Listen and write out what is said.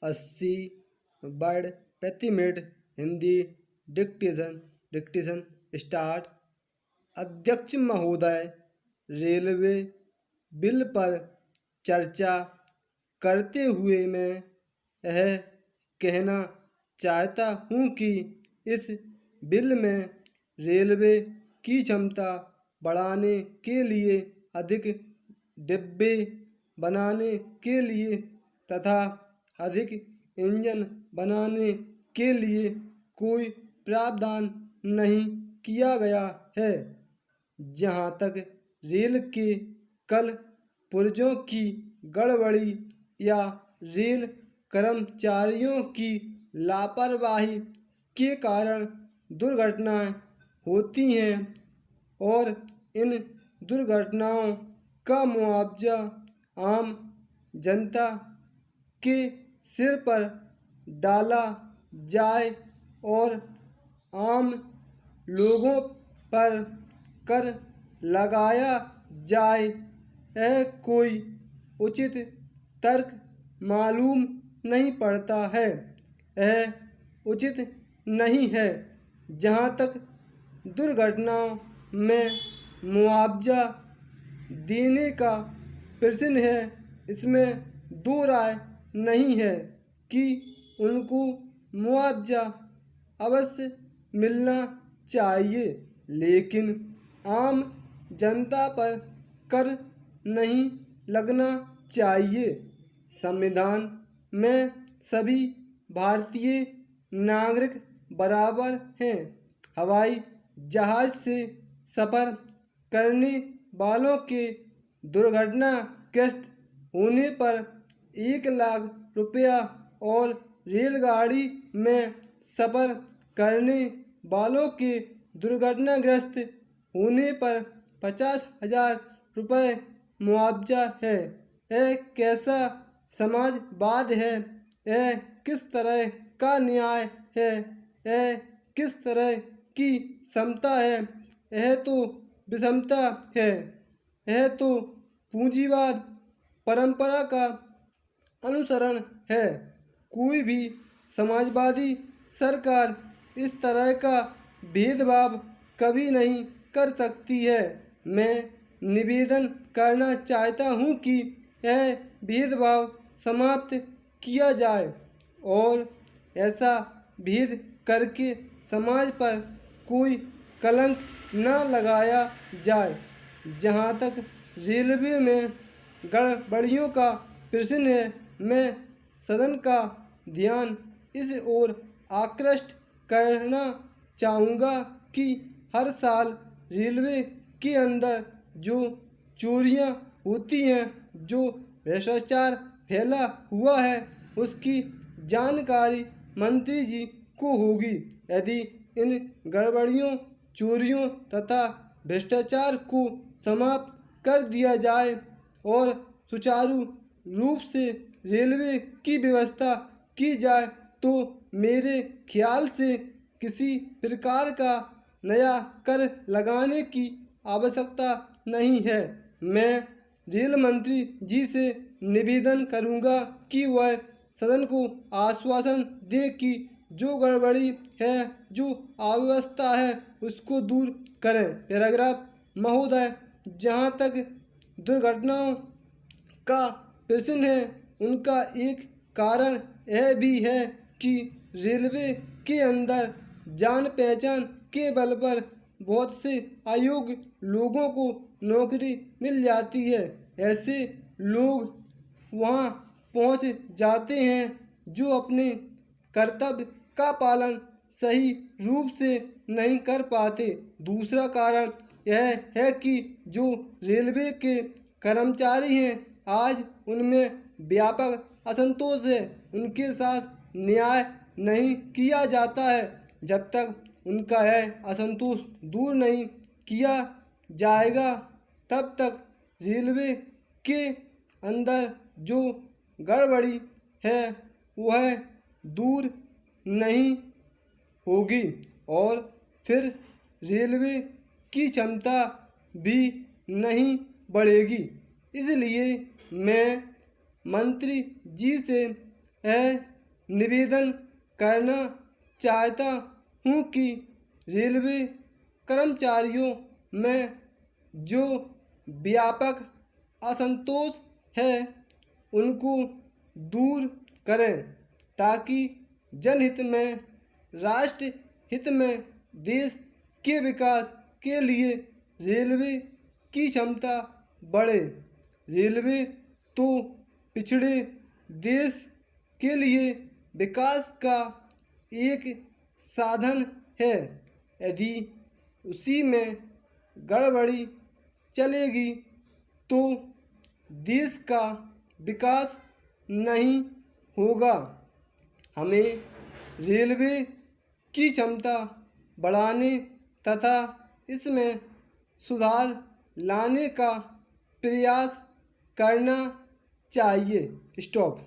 80 word प्रति minute Hindi dictation start. अध्यक्ष महोदय, रेलवे बिल पर चर्चा करते हुए मैं यह कहना चाहता हूँ कि इस बिल में रेलवे की क्षमता बढ़ाने के लिए, अधिक डिब्बे बनाने के लिए तथा अधिक इंजन बनाने के लिए कोई प्रावधान नहीं किया गया है। जहाँ तक रेल के कल पुर्जों की गड़बड़ी या रेल कर्मचारियों की लापरवाही के कारण दुर्घटनाएं होती हैं और इन दुर्घटनाओं का मुआवजा आम जनता के सिर पर डाला जाए और आम लोगों पर कर लगाया जाए, यह कोई उचित तर्क मालूम नहीं पड़ता है। यह उचित नहीं है। जहाँ तक दुर्घटनाओं में मुआवजा देने का प्रश्न है, इसमें दो राय नहीं है कि उनको मुआवजा अवश्य मिलना चाहिए, लेकिन आम जनता पर कर नहीं लगना चाहिए। संविधान में सभी भारतीय नागरिक बराबर हैं। हवाई जहाज से सफ़र करने वालों के दुर्घटनाग्रस्त होने पर 1,00,000 रुपया और रेलगाड़ी में सफ़र करने वालों के दुर्घटनाग्रस्त होने पर 50,000 रुपये मुआवजा है। यह कैसा समाजवाद है? यह किस तरह का न्याय है? यह किस तरह की समता है? यह तो विषमता है। यह तो पूंजीवाद परंपरा का अनुसरण है। कोई भी समाजवादी सरकार इस तरह का भेदभाव कभी नहीं कर सकती है। मैं निवेदन करना चाहता हूँ कि यह भेदभाव समाप्त किया जाए और ऐसा भेद करके समाज पर कोई कलंक न लगाया जाए। जहाँ तक रेलवे में गड़बड़ियों का प्रश्न है, मैं सदन का ध्यान इस ओर आकृष्ट करना चाहूँगा कि हर साल रेलवे के अंदर जो चोरियाँ होती हैं, जो भ्रष्टाचार फैला हुआ है, उसकी जानकारी मंत्री जी को होगी। यदि इन गड़बड़ियों, चोरियों तथा भ्रष्टाचार को समाप्त कर दिया जाए और सुचारू रूप से रेलवे की व्यवस्था की जाए तो मेरे ख्याल से किसी प्रकार का नया कर लगाने की आवश्यकता नहीं है। मैं रेल मंत्री जी से निवेदन करूंगा कि वह सदन को आश्वासन दे कि जो गड़बड़ी है, जो अव्यवस्था है, उसको दूर करें। पैराग्राफ महोदय, जहाँ तक दुर्घटनाओं का प्रश्न है, उनका एक कारण यह भी है कि रेलवे के अंदर जान पहचान के बल पर बहुत से अयोग्य लोगों को नौकरी मिल जाती है। ऐसे लोग वहां पहुंच जाते हैं जो अपने कर्तव्य का पालन सही रूप से नहीं कर पाते। दूसरा कारण यह है कि जो रेलवे के कर्मचारी हैं, आज उनमें व्यापक असंतोष है। उनके साथ न्याय नहीं किया जाता है। जब तक उनका यह असंतोष दूर नहीं किया जाएगा, तब तक रेलवे के अंदर जो गड़बड़ी है वह दूर नहीं होगी और फिर रेलवे की क्षमता भी नहीं बढ़ेगी। इसलिए मैं मंत्री जी से यह निवेदन करना चाहता हूँ कि रेलवे कर्मचारियों में जो व्यापक असंतोष है उनको दूर करें ताकि जनहित में, राष्ट्र हित में, देश के विकास के लिए रेलवे की क्षमता बढ़े। रेलवे तो पिछड़े देश के लिए विकास का एक साधन है। यदि उसी में गड़बड़ी चलेगी तो देश का विकास नहीं होगा। हमें रेलवे की क्षमता बढ़ाने तथा इसमें सुधार लाने का प्रयास करना चाहिए। स्टॉप।